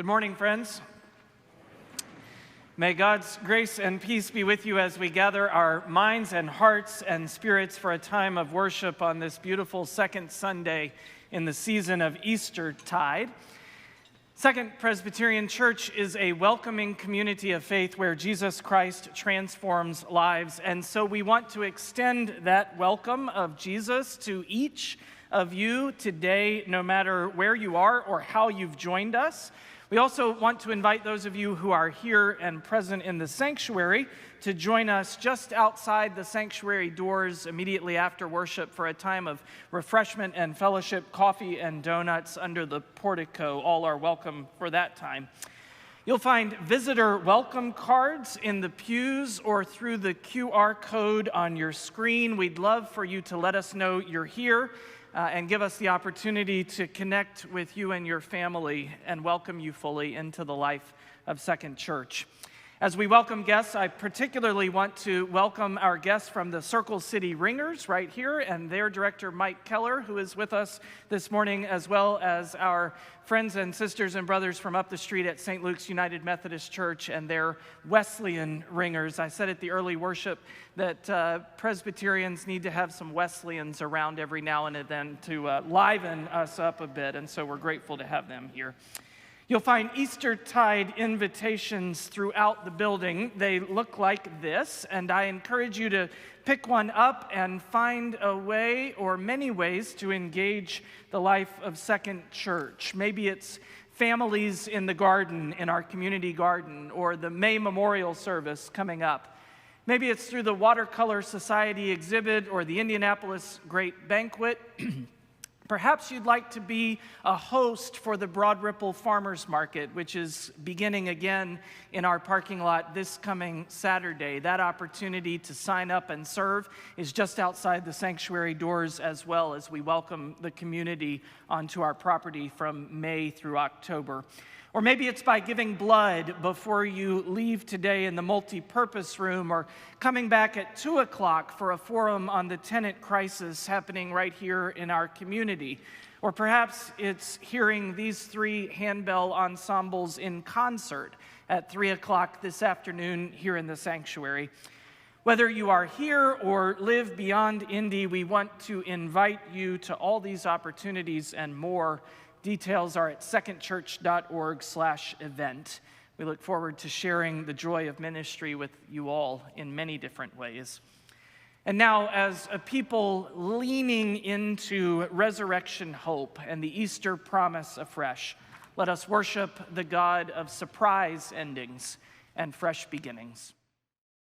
Good morning, friends. May God's grace and peace be with you as we gather our minds and hearts and spirits for a time of worship on this beautiful second Sunday in the season of Eastertide. Second Presbyterian Church is a welcoming community of faith where Jesus Christ transforms lives, and so we want to extend that welcome of Jesus to each of you today, no matter where you are or how you've joined us. We also want to invite those of you who are here and present in the sanctuary to join us just outside the sanctuary doors immediately after worship for a time of refreshment and fellowship, coffee and donuts under the portico. All are welcome for that time. You'll find visitor welcome cards in the pews or through the QR code on your screen. We'd love for you to let us know you're here and give us the opportunity to connect with you and your family and welcome you fully into the life of Second Church. As we welcome guests, I particularly want to welcome our guests from the Circle City Ringers right here and their director, Mike Keller, who is with us this morning, as well as our friends and sisters and brothers from up the street at St. Luke's United Methodist Church and their Wesleyan Ringers. I said at the early worship that Presbyterians need to have some Wesleyans around every now and then to liven us up a bit, and so we're grateful to have them here. You'll find Eastertide invitations throughout the building. They look like this, and I encourage you to pick one up and find a way or many ways to engage the life of Second Church. Maybe it's families in the garden, in our community garden, or the May Memorial Service coming up. Maybe it's through the Watercolor Society exhibit or the Indianapolis Great Banquet. Perhaps you'd like to be a host for the Broad Ripple Farmers Market, which is beginning again in our parking lot this coming Saturday. That opportunity to sign up and serve is just outside the sanctuary doors as well, as we welcome the community onto our property from May through October. Or maybe it's by giving blood before you leave today in the multi-purpose room, or coming back at 2 o'clock for a forum on the tenant crisis happening right here in our community. Or perhaps it's hearing these three handbell ensembles in concert at 3 o'clock this afternoon here in the sanctuary. Whether you are here or live beyond Indy, we want to invite you to all these opportunities and more. Details are at secondchurch.org/event. We look forward to sharing the joy of ministry with you all in many different ways. And now, as a people leaning into resurrection hope and the Easter promise afresh, let us worship the God of surprise endings and fresh beginnings.